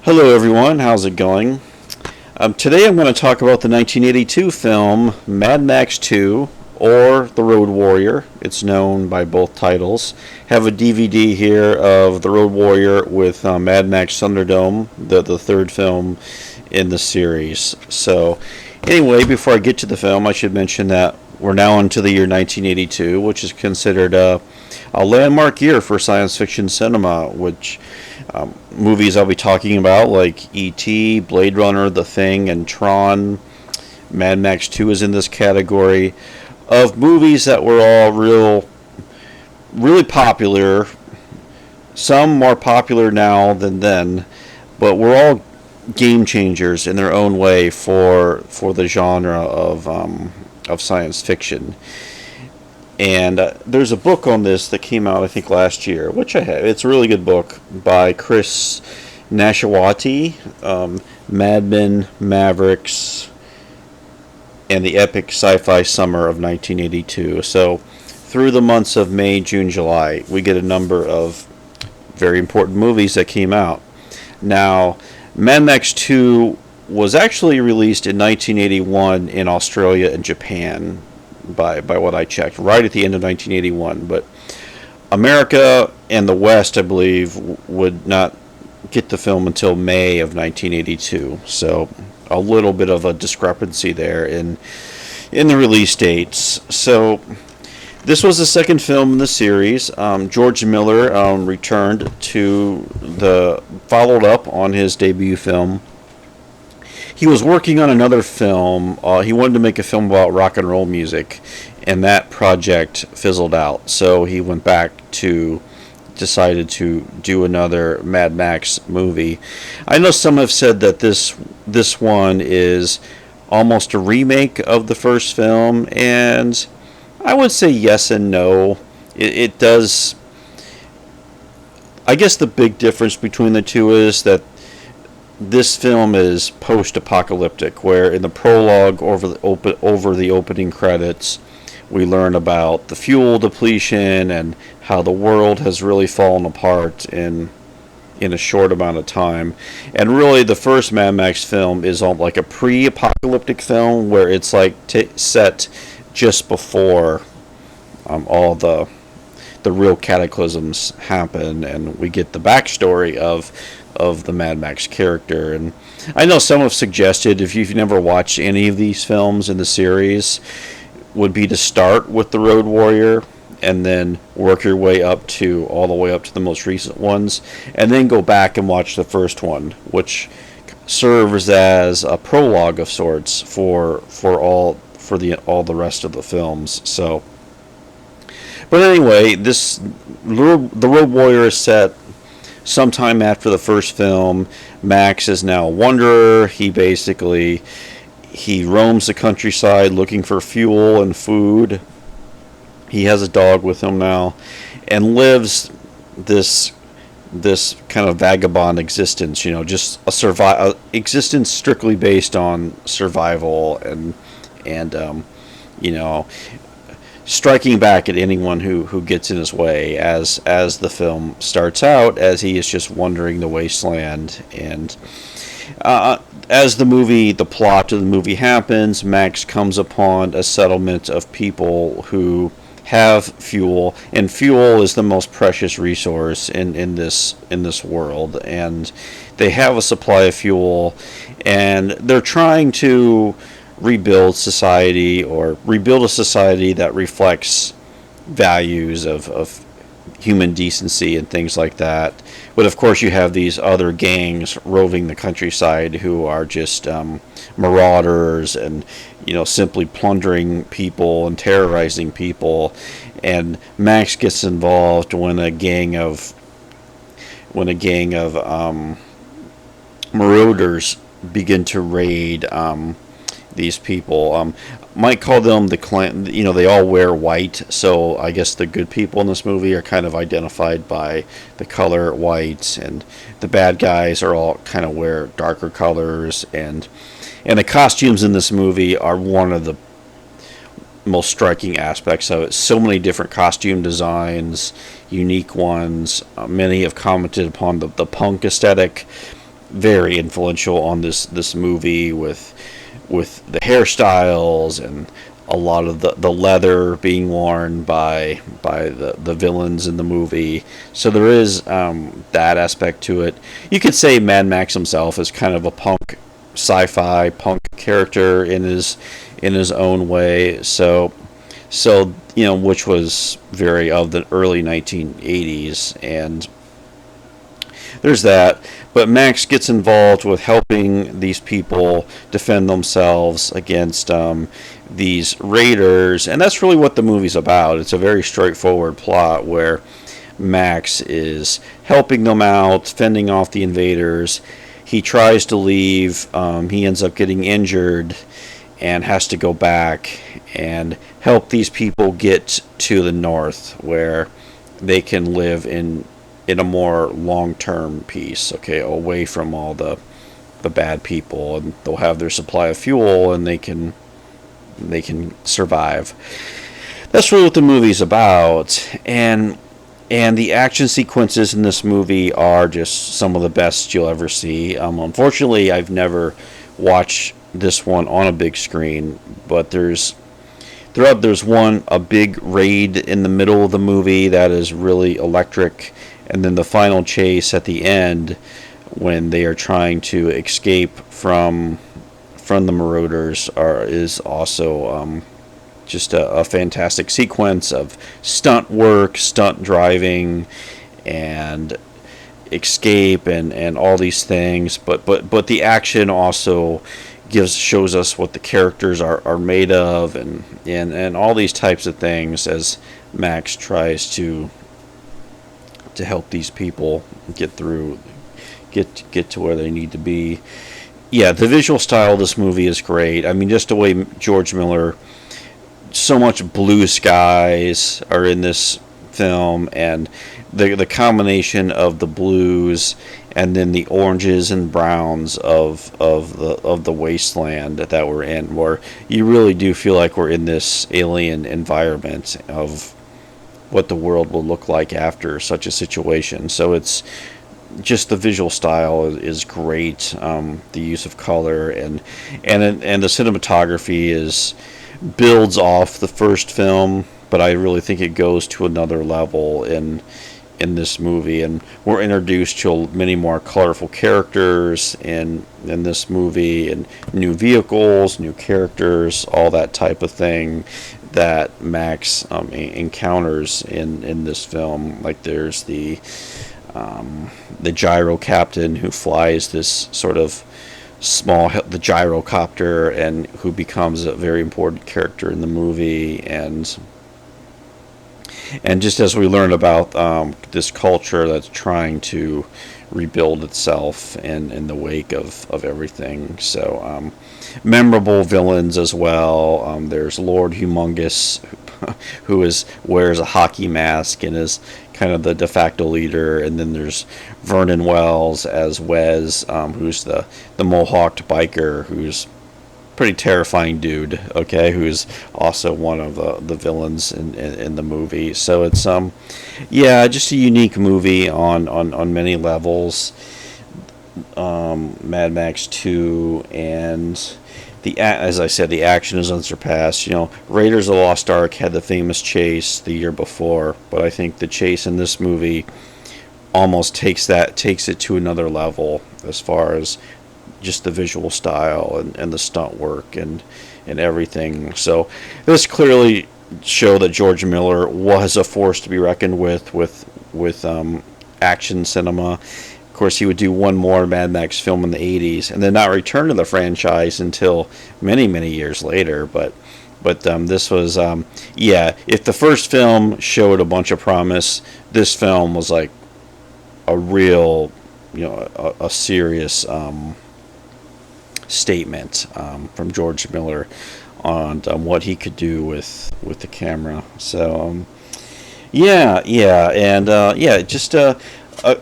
Hello, everyone. How's it going? Today I'm going to talk about the 1982 film Mad Max 2 or The Road Warrior. It's known by both titles. Have a DVD here of The Road Warrior with Mad Max Thunderdome, the third film in the series. So, anyway, before I get to the film, I should mention that we're now into the year 1982, which is considered a landmark year for science fiction cinema, which movies I'll be talking about like E.T., Blade Runner, The Thing, and Tron. Mad Max 2 is in this category of movies that were all really popular. Some more popular now than then, but were all game changers in their own way for the genre of science fiction. And there's a book on this that came out, I think, last year, which I have. It's a really good book by Chris Nashawati, Mad Men, Mavericks, and the epic sci-fi summer of 1982. So through the months of May, June, July, we get a number of very important movies that came out. Now, Mad Max 2 was actually released in 1981 in Australia and Japan, by what I checked, right at the end of 1981. But America and the West, I believe, would not get the film until May of 1982. So a little bit of a discrepancy there in the release dates. So this was the second film in the series. George Miller returned followed up on his debut film. He was working on another film. He wanted to make a film about rock and roll music, and that project fizzled out. So he went back to decided to do another Mad Max movie. I know some have said that this one is almost a remake of the first film, and I would say yes and no. It does. I guess the big difference between the two is that this film is post-apocalyptic, where in the prologue over the opening credits, we learn about the fuel depletion and how the world has really fallen apart in a short amount of time. And really, the first Mad Max film is like a pre-apocalyptic film, where it's like set just before all the real cataclysms happen, and we get the backstory of the Mad Max character. And I know some have suggested, if you've never watched any of these films in the series, would be to start with The Road Warrior and then work your way up to all the way up to the most recent ones, and then go back and watch the first one, which serves as a prologue of sorts for all the rest of the films. So, but anyway, the Road Warrior is set sometime after the first film. Max is now a wanderer. He roams the countryside looking for fuel and food. He has a dog with him now, and lives this kind of vagabond existence. Just a existence strictly based on survival and striking back at anyone who gets in his way, as the film starts out, as he is just wandering the wasteland. And as the plot of the movie happens, Max comes upon a settlement of people who have fuel, and fuel is the most precious resource in this world, and they have a supply of fuel, and they're trying to rebuild a society that reflects values of human decency and things like that. But of course, you have these other gangs roving the countryside who are just marauders and simply plundering people and terrorizing people. And Max gets involved when a gang of marauders begin to raid these people. Might call them the clan. They all wear white, so I guess the good people in this movie are kind of identified by the color white, and the bad guys are all kind of wear darker colors, and the costumes in this movie are one of the most striking aspects of it. So many different costume designs, unique ones. Many have commented upon the punk aesthetic very influential on this movie with the hairstyles and a lot of the leather being worn by the villains in the movie. So there is that aspect to it. You could say Mad Max himself is kind of a punk, sci-fi punk character in his own way. So which was very of the early 1980s, and there's that. But Max gets involved with helping these people defend themselves against these raiders, and that's really what the movie's about. It's a very straightforward plot where Max is helping them out, fending off the invaders. He tries to leave. He ends up getting injured and has to go back and help these people get to the north where they can live in a more long-term peace, okay, away from all the bad people, and they'll have their supply of fuel and they can survive. That's really what the movie's about, and the action sequences in this movie are just some of the best you'll ever see. Unfortunately, I've never watched this one on a big screen, but there's a big raid in the middle of the movie that is really electric, and then the final chase at the end when they are trying to escape from the marauders is also just a fantastic sequence of stunt work, stunt driving, and escape and all these things. But the action also shows us what the characters are made of, and all these types of things as Max tries to help these people get to where they need to be. Yeah, the visual style of this movie is great. I mean, just the way George Miller, so much blue skies are in this film, and the combination of the blues and then the oranges and browns of the wasteland that we're in, where you really do feel like we're in this alien environment of what the world will look like after such a situation. So it's just the visual style is great. The use of color and the cinematography builds off the first film, but I really think it goes to another level in this movie, and we're introduced to many more colorful characters in this movie, and new vehicles, new characters, all that type of thing that Max encounters in this film. Like there's the gyro captain who flies this sort of the gyrocopter, and who becomes a very important character in the movie, and just as we learn about this culture that's trying to rebuild itself in the wake of everything. So memorable villains as well. There's Lord Humongous, who wears a hockey mask and is kind of the de facto leader, and then there's Vernon Wells as Wes, who's the mohawked biker, who's pretty terrifying dude, okay, who's also one of the villains in the movie. So it's just a unique movie on many levels. Mad Max 2, and as I said, the action is unsurpassed. Raiders of the Lost Ark had the famous chase the year before, but I think the chase in this movie almost takes it to another level as far as just the visual style and the stunt work and everything. So this clearly show that George Miller was a force to be reckoned with action cinema. Of course, he would do one more Mad Max film in the 80s and then not return to the franchise until many, many years later. But this was, if the first film showed a bunch of promise, this film was like a real, a serious statement from George Miller on what he could do with the camera. So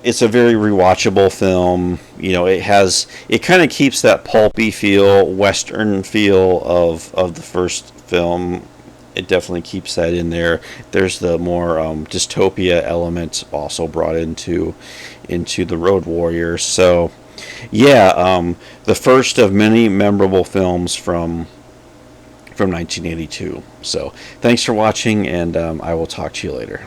it's a very rewatchable film. It kind of keeps that pulpy feel, western feel of the first film. It definitely keeps that in there. There's the more dystopia element also brought into the Road Warrior. So Yeah, the first of many memorable films from 1982. So thanks for watching, and I will talk to you later.